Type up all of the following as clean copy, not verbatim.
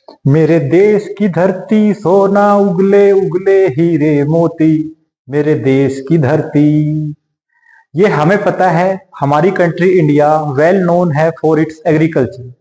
मेरे देश की धरती सोना उगले उगले हीरे मोती। मेरे देश की धरती। ये हमें पता है, हमारी कंट्री इंडिया वेल नोन है फॉर इट्स एग्रीकल्चर।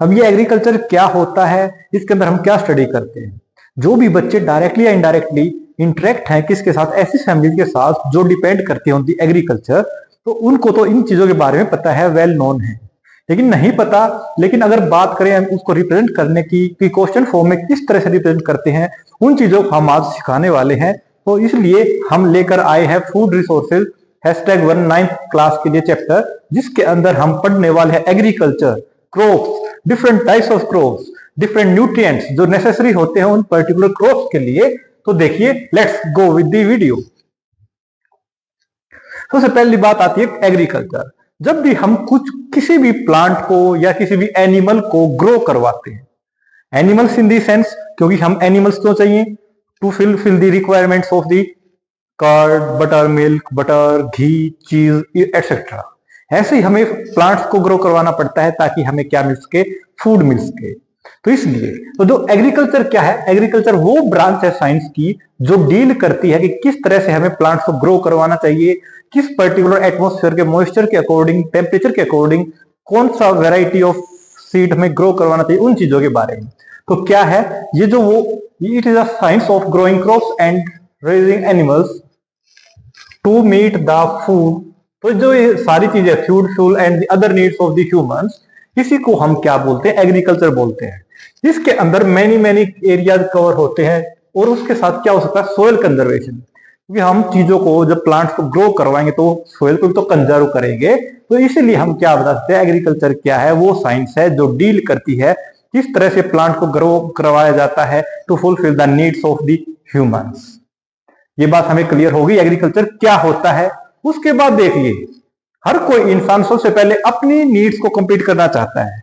अब ये एग्रीकल्चर क्या होता है, इसके अंदर हम क्या स्टडी करते हैं। जो भी बच्चे डायरेक्टली या इनडायरेक्टली इंटरेक्ट हैं किसके साथ, ऐसी फैमिली के साथ जो डिपेंड करते हैं ऑन दी एग्रीकल्चर, तो उनको तो इन चीजों के बारे में पता है, वेल नोन है। लेकिन नहीं पता, लेकिन अगर बात करें हम उसको रिप्रेजेंट करने की कि क्वेश्चन फॉर्म में किस तरह से रिप्रेजेंट करते हैं, उन चीजों को हम आज सिखाने वाले हैं। तो इसलिए हम लेकर आए हैं फूड रिसोर्सेज #1 9th क्लास के लिए चैप्टर, जिसके अंदर हम पढ़ने वाले हैं agriculture, crops, different types of crops, different nutrients जो नेसेसरी होते हैं उन पर्टिकुलर क्रॉप्स के लिए। तो देखिए, let's go with the video. सबसे पहली बात आती है एग्रीकल्चर। जब भी हम किसी भी प्लांट को या किसी भी एनिमल को ग्रो करवाते हैं, एनिमल्स इन दी सेंस, क्योंकि हम एनिमल्स क्यों चाहिए, to fill the requirements of the curd, butter, milk, butter, ghee, cheese etcetera. ऐसे ही हमें प्लांट्स को ग्रो करवाना पड़ता है ताकि हमें क्या मिल सके, फूड मिल सके। तो इसलिए तो जो एग्रीकल्चर क्या है, एग्रीकल्चर वो ब्रांच है साइंस की जो डील करती है कि किस तरह से हमें प्लांट्स को ग्रो करवाना चाहिए, किस पर्टिकुलर एटमॉस्फेयर के मॉइस्चर के अकॉर्डिंग, टेम्परेचर के अकॉर्डिंग कौन सा वेराइटी ऑफ सीड हमें ग्रो करवाना चाहिए, उन चीजों के बारे में। तो क्या है ये जो वो, it is a science of growing crops and raising animals to meet the food. तो जो ये सारी चीजें, food, fuel and other needs of the humans, इसी को हम क्या बोलते हैं, एग्रीकल्चर बोलते हैं। इसके अंदर मैनी मैनी एरियाज कवर होते हैं। और उसके साथ क्या हो सकता है, सोयल कंजर्वेशन, क्योंकि हम चीजों को जब प्लांट्स को ग्रो करवाएंगे तो सोयल को भी तो कंजर्व करेंगे। तो इसीलिए हम क्या बता सकते हैं, एग्रीकल्चर क्या है, वो साइंस है जो डील करती है किस तरह से प्लांट को ग्रो करवाया जाता है to fulfil the needs of the humans. ये बात हमें क्लियर होगी एग्रीकल्चर क्या होता है। उसके बाद देखिए, हर कोई इंसान सबसे पहले अपनी नीड्स को कंप्लीट करना चाहता है,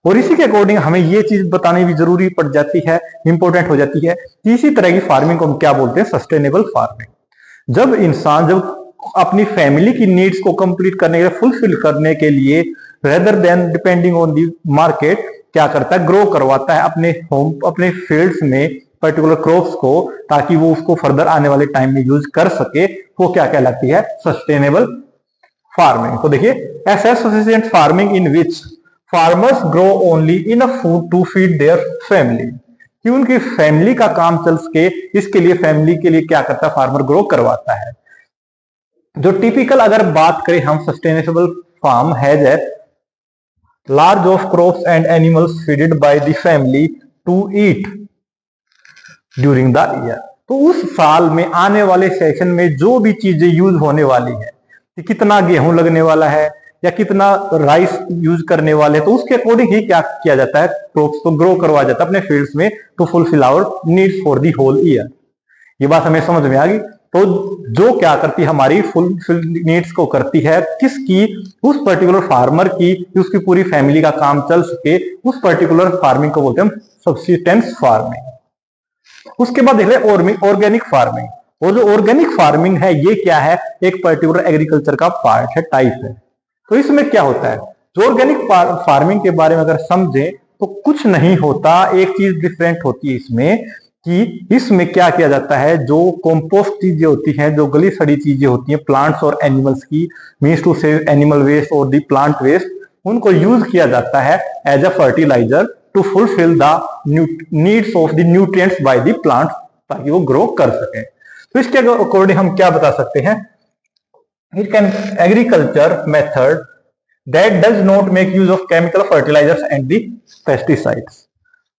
और इसी के अकॉर्डिंग हमें ये चीज बतानी भी जरूरी पड़ जाती है, इंपॉर्टेंट हो जाती है। इसी तरह की फार्मिंग को हम क्या बोलते हैं, सस्टेनेबल फार्मिंग। जब इंसान अपनी फैमिली की नीड्स को कंप्लीट करने के लिए, फुलफिल करने के लिए, rather than depending on the market, क्या करता है, ग्रो करवाता है अपने होम, अपने फील्ड्स में पर्टिकुलर क्रॉप्स को, ताकि वो उसको फर्दर आने वाले टाइम में यूज कर सके, वो क्या कहलाती है, सस्टेनेबल फार्मिंग। तो देखिए, self sufficient farming in which farmers grow only enough food to feed their family, कि उनकी फैमिली का काम चल सके, इसके लिए फैमिली के लिए क्या करता है, फार्मर ग्रो करवाता है। जो टिपिकल अगर बात करें हम, sustainable farm has a large of crops and animals feeded by the family to eat during the year. तो उस साल में आने वाले सेशन में जो भी चीजें यूज होने वाली है, कि कितना गेहूं लगने वाला है या कितना राइस यूज करने वाले, तो उसके अकॉर्डिंग ही क्या किया जाता है, क्रॉप्स को ग्रो करवा जाता है अपने फील्ड्स में to fulfil our needs for the whole year. ये बात हमें समझ में आ गई। तो जो क्या करती है, हमारी फुलफिल नीड्स को करती है, किसकी, उस पर्टिकुलर फार्मर की, उसकी पूरी फैमिली का काम चल सके, उस पर्टिकुलर फार्मिंग को बोलते हैं हम सब्सिस्टेंस फार्मिंग। उसके बाद देख रहे हैं ऑर्गेनिक फार्मिंग। और जो ऑर्गेनिक फार्मिंग है, ये क्या है, एक पर्टिकुलर एग्रीकल्चर का पार्ट है, टाइप है। तो इसमें क्या होता है, जो ऑर्गेनिक फार्मिंग के बारे में अगर समझें तो कुछ नहीं होता, एक चीज डिफरेंट होती है इसमें, कि इसमें क्या किया जाता है, जो कंपोस्ट चीजें होती हैं, जो गली सड़ी चीजें होती हैं प्लांट्स और एनिमल्स की, means to say animal waste और दी प्लांट वेस्ट, उनको यूज किया जाता है as a fertiliser to fulfil the needs of the nutrients by the plant, ताकि वो ग्रो कर सके। तो इसके अकॉर्डिंग हम क्या बता सकते हैं, it can agriculture method that does not make use of chemical fertilisers and the pesticides.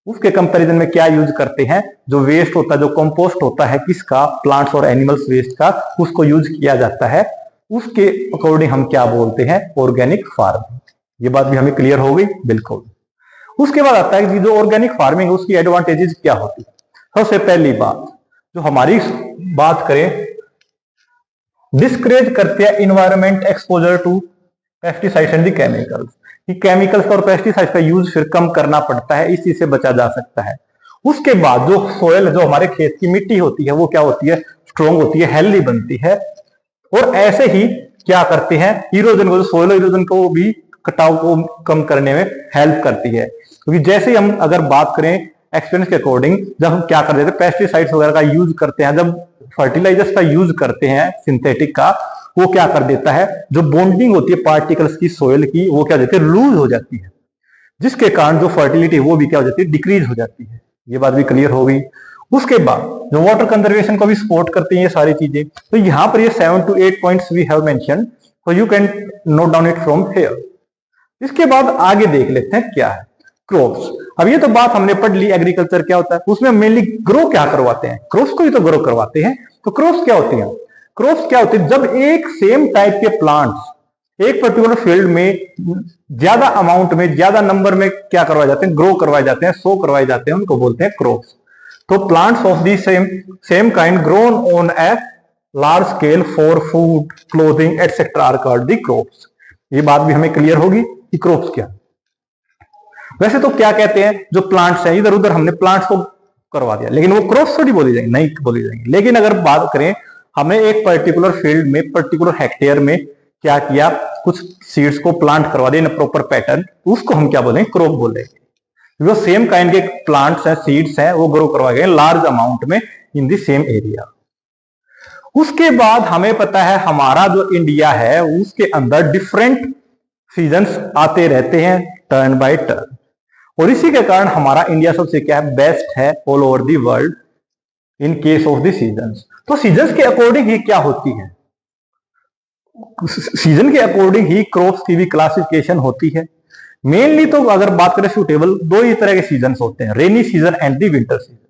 उसके कंपैरिजन में क्या यूज करते हैं, जो वेस्ट होता है, जो कंपोस्ट होता है किसका, प्लांट्स और एनिमल्स वेस्ट का, उसको यूज किया जाता है। उसके अकॉर्डिंग हम क्या बोलते हैं, ऑर्गेनिक फार्मिंग। ये बात भी हमें क्लियर हो गई, बिल्कुल। उसके बाद आता है कि जो ऑर्गेनिक फार्मिंग है उसकी एडवांटेजेस क्या होती है। सबसे पहली बात, जो हमारी बात करें, डिस्करेज करते हैं environment exposure to pesticides and the chemicals, कि केमिकल्स और पेस्टिसाइड्स का यूज फिर कम करना पड़ता है, इसी से बचा जा सकता है। उसके बाद जो सोयल, जो हमारे खेत की मिट्टी होती है, वो क्या होती है, स्ट्रोंग होती है, हेल्दी बनती है। और ऐसे ही क्या करते हैं, इरोजन को, जो सोयल इरोजन को भी, कटाव को कम करने में हेल्प करती है। क्योंकि जैसे हम अगर बात करें एक्सपीरियंस के अकॉर्डिंग जब हम क्या कर देते हैं, पेस्टिसाइड्स वगैरह का यूज करते हैं, जब फर्टिलाइजर्स का यूज करते हैं सिंथेटिक का, वो क्या कर देता है, जो बॉन्डिंग होती है पार्टिकल्स की सॉइल की, वो क्या देती है, लूज हो जाती है, जिसके कारण जो फर्टिलिटी वो भी क्या हो जाती है, डिक्रीज हो जाती है। ये बात भी क्लियर हो गई। उसके बाद जो वाटर कंजर्वेशन को भी सपोर्ट करती हैं ये सारी चीजें, तो यहाँ पर ये 7 to 8 points we have mention, so you can note down it from here। इसके बाद आगे देख लेते हैं क्या है क्रॉप्स। अब ये तो बात हमने पढ़ ली एग्रीकल्चर क्या होता है, उसमें मेनली ग्रो क्या करवाते हैं, क्रॉप्स को ही तो ग्रो करवाते हैं। तो क्रॉप्स क्या होती हैं, क्रॉप्स क्या होती है, जब एक सेम टाइप के प्लांट्स एक पर्टिकुलर फील्ड में ज्यादा अमाउंट में ज्यादा नंबर में क्या करवाए जाते हैं, ग्रो करवाए जाते हैं, शो करवाए जाते हैं, उनको बोलते हैं क्रॉप्स। तो plants of the same kind grown on a large scale for food, clothing etcetera are called the crops. ये बात भी हमें क्लियर होगी कि क्रॉप्स क्या। वैसे तो क्या कहते हैं, जो प्लांट्स हैं, इधर उधर हमने प्लांट्स को करवा दिया, लेकिन वो क्रॉप्स थोड़ी बोली जाएंगे, नहीं बोली जाएंगे। लेकिन अगर बात करें, हमने एक पर्टिकुलर फील्ड में पर्टिकुलर हेक्टेयर में क्या किया, कुछ सीड्स को प्लांट करवा दिया इन प्रॉपर पैटर्न, उसको हम क्या बोलेंगे, क्रॉप बोलेंगे। जो सेम काइंड के प्लांट्स हैं, सीड्स हैं, वो ग्रो करवाए गए लार्ज अमाउंट में इन दी सेम एरिया। उसके बाद हमें पता है हमारा जो इंडिया है उसके अंदर डिफरेंट सीजन्स आते रहते हैं टर्न बाय टर्न, और इसी के कारण हमारा इंडिया सबसे क्या है, बेस्ट है all over the world in case of the seasons. तो सीजन्स के अकॉर्डिंग ही क्या होती है, सीजन के अकॉर्डिंग ही क्रॉप्स की भी क्लासिफिकेशन होती है। मेनली तो अगर बात करें सूटेबल, दो ही तरह के सीजन होते हैं, rainy season and the winter season.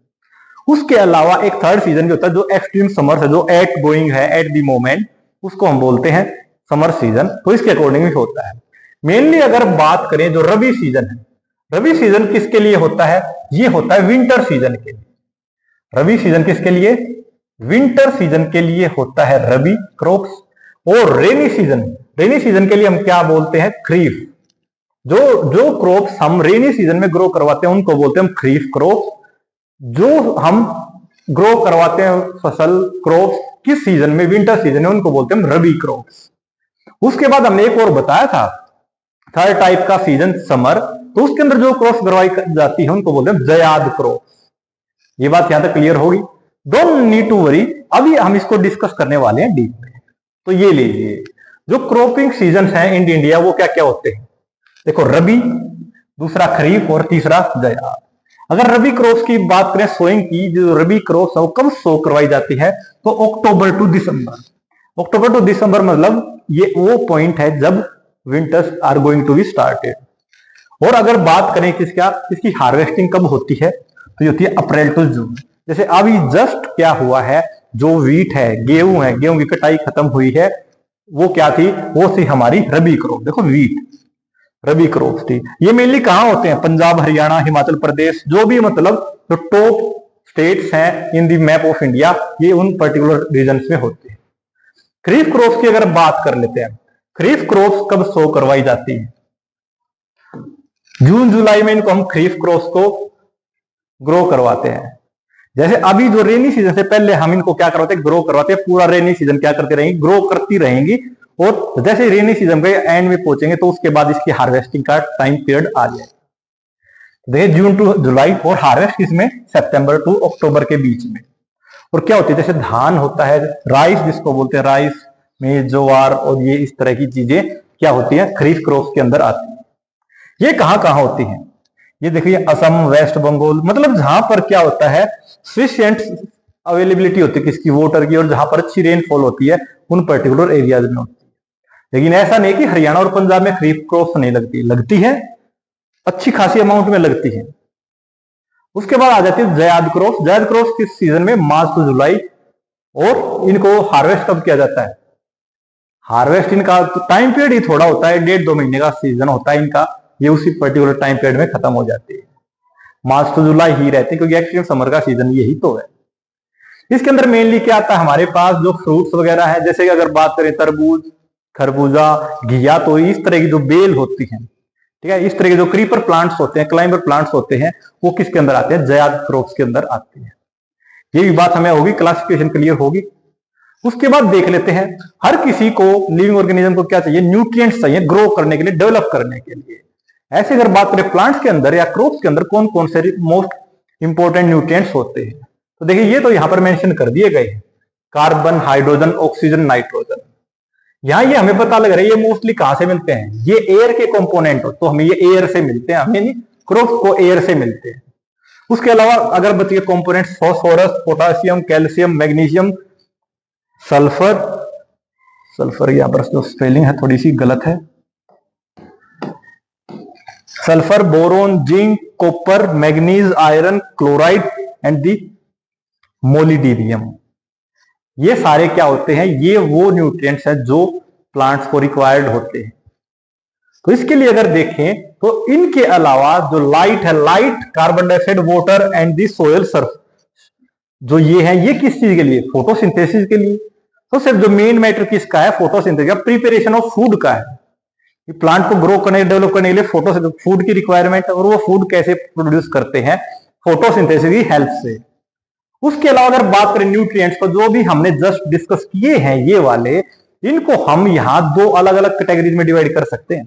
उसके अलावा एक थर्ड सीजन भी होता है जो एक्सट्रीम समर है, जो एट गोइंग है एट द मोमेंट, उसको हम बोलते हैं समर सीजन। तो इसके अकॉर्डिंग भी होता है। मेनली अगर बात करें जो रबी सीजन है, रबी सीजन किसके लिए होता है, ये होता है विंटर सीजन के लिए। रबी सीजन किसके लिए, विंटर सीजन के लिए होता है रबी क्रॉप्स। और रेनी सीजन के लिए हम क्या बोलते हैं, खरीफ। जो क्रॉप्स हम रेनी सीजन में ग्रो करवाते हैं उनको बोलते हैं हम खरीफ क्रॉप्स। जो हम ग्रो करवाते हैं फसल क्रॉप्स किस सीजन में, विंटर सीजन में, उनको बोलते हैं हम रबी क्रॉप्स। उसके बाद हमने एक और बताया था थर्ड टाइप का सीजन समर, तो उसके अंदर जो क्रॉप्स करवाई जाती है उनको बोलते हैं जयाद क्रॉप्स। ये बात यहां तक क्लियर होगी, डोंट नीड टू वरी। अभी हम इसको डिस्कस करने वाले हैं डीप में। तो ये लीजिए, जो क्रॉपिंग सीजन है इन इंडिया वो क्या क्या होते हैं, देखो रबी, दूसरा खरीफ और तीसरा जयाद। अगर रबी क्रॉप्स की बात करें, सोइंग की, जो रबी क्रॉप्स है वो कब सो करवाई जाती है, तो अक्टूबर टू दिसंबर। अक्टूबर टू दिसंबर मतलब ये वो पॉइंट है जब winters are going to be started. और अगर बात करें किसका, इसकी हार्वेस्टिंग कब होती है, तो ये होती है अप्रैल टू जून। जैसे अभी जस्ट क्या हुआ है, जो व्हीट है, गेहूं की कटाई खत्म हुई है, वो क्या थी, वो थी हमारी रबी क्रॉप। देखो व्हीट रबी क्रॉप थी। ये मेनली कहां होते हैं, पंजाब, हरियाणा, हिमाचल प्रदेश, जो भी मतलब जो टॉप स्टेट्स हैं इन दी मैप ऑफ इंडिया, ये उन पर्टिकुलर रीजन में होते हैं। खरीफ क्रॉप्स की अगर बात कर लेते हैं, खरीफ क्रॉप्स कब सो करवाई जाती है, जून जुलाई में इनको हम खरीफ क्रॉप्स को ग्रो करवाते हैं। जैसे अभी जो रेनी सीजन से पहले हम इनको क्या करवाते हैं, ग्रो करवाते हैं। पूरा रेनी सीजन क्या करते रहेंगे, ग्रो करती रहेंगी। और जैसे रेनी सीजन के एंड में पहुंचेंगे तो उसके बाद इसकी हार्वेस्टिंग का टाइम पीरियड आ जाएगा। देखिए जून टू जुलाई, और हार्वेस्ट किसमें, सितंबर टू अक्टूबर के बीच में। और क्या होती है, जैसे धान होता है, राइस जिसको बोलते हैं, राइस में ज्वार, और ये इस तरह की चीजें क्या होती है, खरीफ क्रॉप के अंदर आती है। ये कहां कहां होती है, ये देखिए असम, वेस्ट बंगाल, मतलब जहां पर क्या होता है, सफिशिएंट अवेलेबिलिटी होती है किसकी, वाटर की, और जहां पर अच्छी रेनफॉल होती है उन पर्टिकुलर एरियाज में होती है। लेकिन ऐसा नहीं कि हरियाणा और पंजाब में खरीफ क्रॉप्स नहीं लगती है, अच्छी खासी अमाउंट में लगती है। उसके बाद आ जाती है जयाद क्रॉप्स। जयाद क्रॉप्स किस सीजन में, मार्च टू जुलाई। और इनको हार्वेस्ट कब किया जाता है, हार्वेस्ट इनका टाइम पीरियड ही थोड़ा होता है, 1.5-2 महीने का सीजन होता है इनका। ये उसी पर्टिकुलर टाइम पीरियड में खत्म हो जाती है, मार्च टू जुलाई ही रहते हैं, क्योंकि एक्चुअली समर का सीजन यही तो है। इसके अंदर मेनली क्या आता है हमारे पास, जो फ्रूट्स वगैरह है, जैसे कि अगर बात करें तरबूज, खरबूजा, घिया, तो इस तरह की जो बेल होती है, ठीक है, इस तरह के जो क्रीपर प्लांट्स होते हैं, क्लाइंबर प्लांट्स होते हैं, वो किसके अंदर आते हैं, जयाद क्रॉप्स के अंदर आते हैं। ये भी बात हमें होगी, क्लासिफिकेशन क्लियर होगी। उसके बाद देख लेते हैं, हर किसी को, लिविंग ऑर्गेनिज्म को क्या चाहिए, न्यूट्रिएंट्स चाहिए ग्रो करने के लिए, डेवलप करने के लिए। ऐसे अगर बात करें प्लांट्स के अंदर या क्रॉप्स के अंदर कौन कौन से मोस्ट इंपॉर्टेंट न्यूट्रिएंट्स होते हैं। तो देखिए ये तो यहां पर मेंशन कर दिए गए हैं, कार्बन, हाइड्रोजन, ऑक्सीजन, नाइट्रोजन। यहां ये हमें पता लग रहा है ये मोस्टली कहां से मिलते हैं, ये एयर के कंपोनेंट हो, तो हमें ये एयर से मिलते हैं, हमें क्रॉप्स को एयर से मिलते हैं। उसके अलावा अगर बचिए components phosphorus, potassium, calcium, magnesium, sulphur, sulphur यहां पर जो स्पेलिंग है थोड़ी सी गलत है, sulphur, boron, zinc, copper, manganese, iron, chloride and the molybdenum. ये सारे क्या होते हैं, ये वो न्यूट्रिएंट्स हैं जो प्लांट्स को रिक्वायर्ड होते हैं। तो इसके लिए अगर देखें तो इनके अलावा जो लाइट है, light, carbon dioxide, water and the soil Surf, जो ये है ये किस चीज के लिए, फोटोसिंथेसिस के लिए। तो सिर्फ जो मेन मैटर किसका है, फोटोसिंथेसिस का, प्रिपरेशन ऑफ फूड का है। प्लांट को ग्रो करने, डेवलप करने के लिए फूड की रिक्वायरमेंट है, और वो फूड कैसे प्रोड्यूस करते हैं, फोटोसिंथेसिस की हेल्प से। उसके अलावा अगर बात करें न्यूट्रिएंट्स को, जो भी हमने जस्ट डिस्कस किए हैं ये वाले, इनको हम यहां दो अलग अलग कैटेगरीज में डिवाइड कर सकते हैं।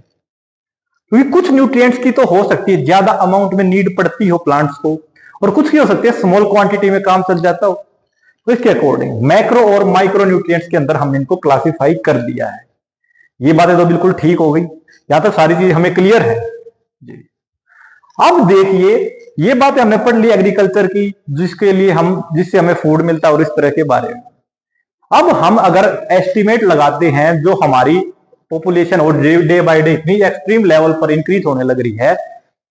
क्योंकि कुछ न्यूट्रिएंट्स की तो हो सकती है ज्यादा अमाउंट में नीड पड़ती हो प्लांट्स को, और कुछ की हो सकती है स्मॉल क्वांटिटी में काम चल जाता हो। तो इसके अकॉर्डिंग मैक्रो और माइक्रो न्यूट्रिएंट्स के अंदर हमने इनको क्लासिफाई कर दिया है। ये बातें तो बिल्कुल ठीक हो गई, यहां तक सारी चीज हमें क्लियर है जी। अब देखिए ये बातें हमने पढ़ ली एग्रीकल्चर की, जिससे हमें फूड मिलता है और इस तरह के बारे में। अब हम अगर एस्टिमेट लगाते हैं, जो हमारी पॉपुलेशन और डे बाय डे इतनी एक्सट्रीम लेवल पर इंक्रीज होने लग रही है,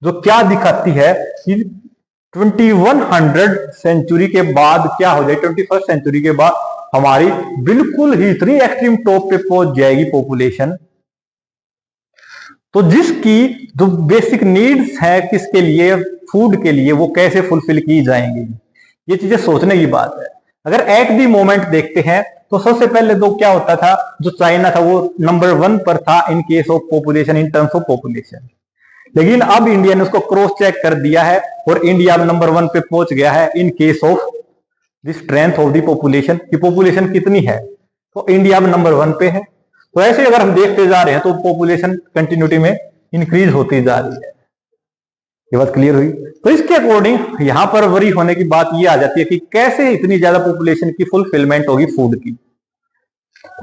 जो क्या दिखाती है कि 2100 सेंचुरी के बाद क्या हो जाए, 21st सेंचुरी के बाद हमारी बिल्कुल ही इतनी एक्सट्रीम टॉप पे पहुंच जाएगी पॉपुलेशन, तो जिसकी जो बेसिक नीड्स है किसके लिए, फूड के लिए, वो कैसे फुलफिल की जाएंगी, ये चीजें सोचने की बात है। अगर एट दी मोमेंट देखते हैं तो सबसे पहले तो क्या होता था, जो चाइना था वो नंबर 1 पर था in case of population, in terms of population. लेकिन अब इंडिया ने उसको क्रॉस चेक कर दिया है और इंडिया नंबर 1 पे पहुंच गया है in case of the strength of the population, की पॉपुलेशन कितनी है, तो इंडिया अब नंबर 1 पे है। तो ऐसे अगर हम देखते जा रहे हैं तो पॉपुलेशन कंटिन्यूटी में इंक्रीज होती जा रही है। ये बात क्लियर हुई। तो इसके अकॉर्डिंग यहां पर वरी होने की बात ये आ जाती है कि कैसे इतनी ज्यादा पॉपुलेशन की फुलफिलमेंट होगी फूड की।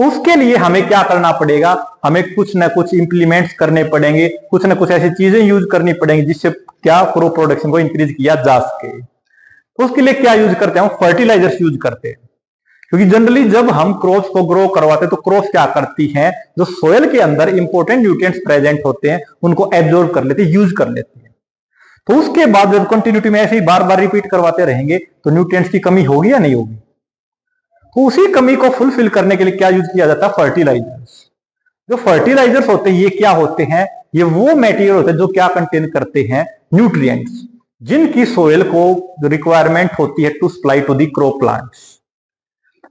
उसके लिए हमें क्या करना पड़ेगा, हमें कुछ ना कुछ इंप्लीमेंट्स करने पड़ेंगे, कुछ ना कुछ ऐसी चीजें यूज करनी पड़ेंगी जिससे क्या क्रॉप प्रोडक्शन को इंक्रीज किया जा सके। तो उसके लिए क्या यूज करते हैं, फर्टिलाइजर्स यूज करते हैं। क्योंकि जनरली जब हम क्रॉप्स को ग्रो करवाते हैं तो क्रॉप्स क्या करती हैं, जो सोयल के अंदर इंपॉर्टेंट न्यूट्रिएंट्स प्रेजेंट होते हैं उनको एब्जॉर्ब कर लेते हैं, यूज कर लेते हैं। तो उसके बाद जब कंटिन्यूटी में ऐसे ही बार बार रिपीट करवाते रहेंगे तो न्यूट्रिएंट्स की कमी होगी या नहीं होगी। तो उसी कमी को फुलफिल करने के लिए क्या यूज किया जाता है, फर्टिलाइजर्स। जो फर्टिलाइजर्स होते हैं ये क्या होते हैं, ये वो मटेरियल होते हैं जो क्या कंटेन करते हैं, न्यूट्रिएंट्स, जिनकी सोयल को रिक्वायरमेंट होती है to supply to the crop plants.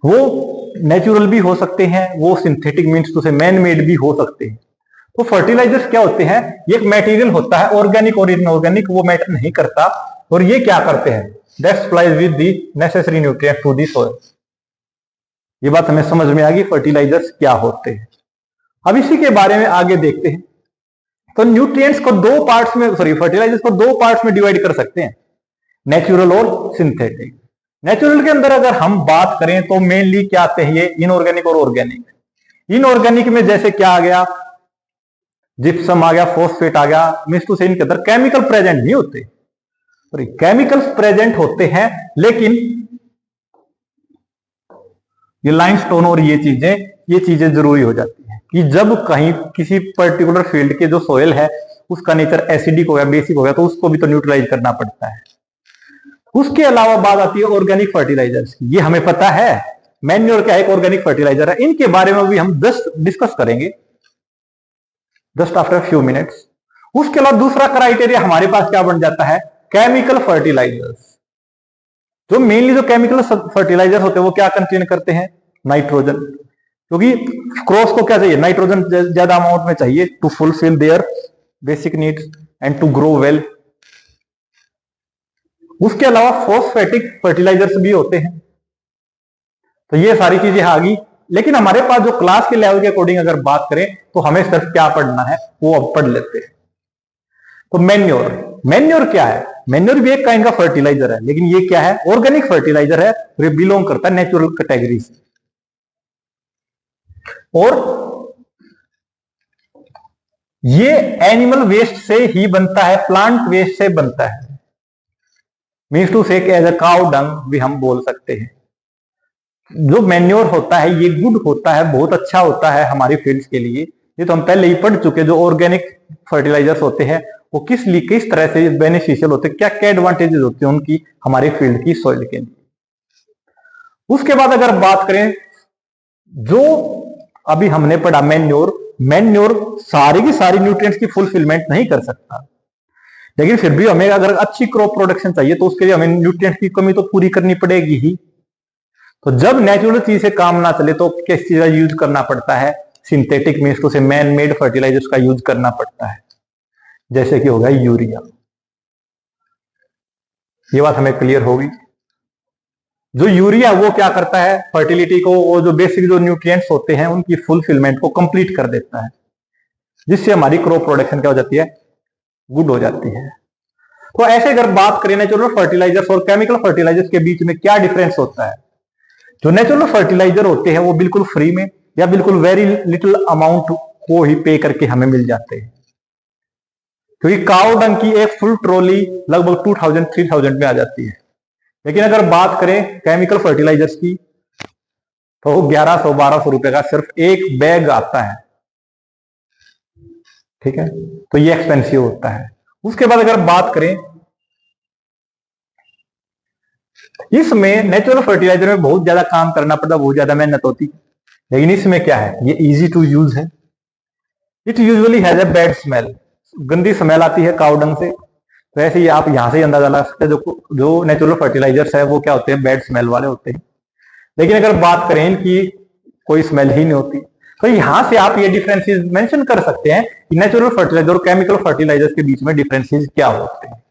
वो नेचुरल भी हो सकते हैं, वो synthetic means to say man made भी हो सकते हैं। तो फर्टिलाइजर्स क्या होते हैं, ये एक मटेरियल होता है, ऑर्गेनिक और इनऑर्गेनिक वो मैटर नहीं करता, और ये क्या करते हैं, that supplies with the necessary nutrients to the soil. ये बात हमें समझ में आ गई फर्टिलाइजर्स क्या होते हैं। अब इसी के बारे में आगे देखते हैं। तो न्यूट्रिएंट्स को दो पार्ट्स में, फर्टिलाइजर्स को दो पार्ट्स में डिवाइड कर सकते हैं, नेचुरल और सिंथेटिक। नेचुरल के अंदर अगर हम बात करें तो मेनली क्या आते हैं, ये इनऑर्गेनिक और ऑर्गेनिक। इनऑर्गेनिक में जैसे क्या आ गया, जिप्सम आ गया, फॉस्फेट आ गया, मींस टू से इनके अंदर केमिकल प्रेजेंट नहीं होते, सॉरी केमिकल्स प्रेजेंट होते हैं, लेकिन ये लाइमस्टोन और ये चीजें जरूरी हो जाती हैं कि जब कहीं किसी पर्टिकुलर फील्ड के जो सोयल है उसका नेचर एसिडिक हो गया, बेसिक हो गया, तो उसको भी तो न्यूट्रलाइज करना पड़ता है। उसके अलावा बात आती है ऑर्गेनिक फर्टिलाइजर्स की। ये हमें पता है मैन्योर क्या एक ऑर्गेनिक फर्टिलाइजर है, इनके बारे में भी हम जस्ट डिस्कस करेंगे जस्ट आफ्टर फ्यू मिनट्स। उसके अलावा दूसरा क्राइटेरिया हमारे पास क्या बन जाता है, केमिकल फर्टिलाइजर्स। जो मेनली जो केमिकल फर्टिलाइजर होते हैं वो क्या कंटेन करते हैं, नाइट्रोजन। क्योंकि क्रॉप्स को क्या चाहिए, नाइट्रोजन ज्यादा अमाउंट में चाहिए to fulfil their basic needs and to grow well. उसके अलावा फॉस्फेटिक फर्टिलाइजर्स भी होते हैं। तो ये सारी चीजें आ गई, लेकिन हमारे पास जो क्लास के लेवल के अकॉर्डिंग अगर बात करें तो हमें सिर्फ क्या पढ़ना है वो अब पढ़ लेते हैं। तो मैन्योर क्या है, मैन्योर भी एक काइंड का फर्टिलाइजर है, लेकिन ये क्या है, ऑर्गेनिक फर्टिलाइजर है, ये बिलोंग करता है नेचुरल कैटेगरी से। और ये एनिमल वेस्ट से ही बनता है, प्लांट वेस्ट से बनता है। मीन्स टू से एज अ काउ डंग भी हम बोल सकते हैं। जो मैन्योर होता है ये गुड होता है, बहुत अच्छा होता है हमारी फील्ड्स के लिए। ये तो हम पहले ही पढ़ चुके, जो ऑर्गेनिक फर्टिलाइजर्स होते हैं वो किस तरह से बेनिफिशियल होते हैं, क्या क्या एडवांटेजेस होते हैं उनकी हमारी फील्ड की सॉइल के लिए। उसके बाद अगर बात करें, जो अभी हमने पढ़ा मैन्योर सारी की सारी न्यूट्रिएंट्स की फुलफिलमेंट नहीं कर सकता, लेकिन फिर भी हमें अगर अच्छी क्रॉप प्रोडक्शन चाहिए तो उसके लिए हमें न्यूट्रिएंट्स की कमी तो पूरी करनी पड़ेगी ही। तो जब नेचुरल चीज से काम ना चले तो किस चीज का यूज करना पड़ता है, synthetic means to say man made fertilisers का यूज करना पड़ता है, जैसे कि होगा यूरिया। ये बात हमें क्लियर होगी। जो यूरिया वो क्या करता है, फर्टिलिटी को, वो जो बेसिक जो न्यूट्रिएंट्स होते हैं उनकी फुलफिलमेंट को कंप्लीट कर देता है, जिससे हमारी क्रॉप प्रोडक्शन क्या हो जाती है, गुड हो जाती है। तो ऐसे अगर बात करें नेचुरल फर्टिलाइजर्स और केमिकल फर्टिलाइजर्स के बीच में क्या डिफरेंस होता है। जो नेचुरल फर्टिलाइजर होते हैं वो बिल्कुल फ्री में या बिल्कुल वेरी लिटिल अमाउंट को ही पे करके हमें मिल जाते हैं, क्योंकि काऊ डंग की एक फुल ट्रॉली लगभग 2000-3000 में आ जाती है। लेकिन अगर बात करें केमिकल फर्टिलाइजर्स की तो 1100-1200 रुपए का सिर्फ एक बैग आता है, ठीक है, तो ये एक्सपेंसिव होता है। उसके बाद अगर बात करें, इसमें नेचुरल फर्टिलाइजर में बहुत ज्यादा काम करना पड़ता, बहुत ज्यादा मेहनत होती, लेकिन इसमें क्या है, ये इजी टू यूज है। It usually has a bad smell, गंदी स्मेल आती है काऊ डंग से। तो ऐसे ही आप यहां से अंदाजा लगा सकते हैं जो नेचुरल फर्टिलाइजर्स है वो क्या होते हैं, बैड स्मेल वाले होते हैं। लेकिन अगर बात करें इनकी कोई स्मेल ही नहीं होती, तो यहां से आप ये डिफरेंसेस मेंशन कर सकते हैं कि नेचुरल फर्टिलाइजर और केमिकल फर्टिलाइजर्स के बीच में डिफरेंसेस क्या होते हैं।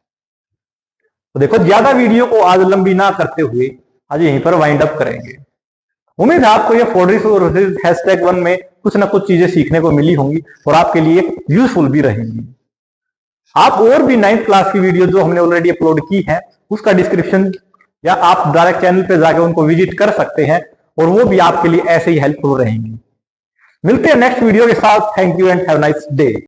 तो देखो, ज्यादा वीडियो को आज लंबी ना करते हुए आज यहीं पर वाइंड अप करेंगे। उम्मीद है आपको ये फॉर रिसोर्सेज #1 में कुछ ना कुछ चीजें सीखने को मिली होंगी और आपके लिए यूजफुल भी रहेंगी। आप और भी 9th क्लास की वीडियो जो हमने ऑलरेडी अपलोड की है उसका डिस्क्रिप्शन या आप डायरेक्ट चैनल पे जाकर उनको विजिट कर सकते हैं और वो भी आपके लिए ऐसे ही हेल्पफुल रहेंगी। मिलते हैं नेक्स्ट वीडियो के साथ। Thank you and have nice day.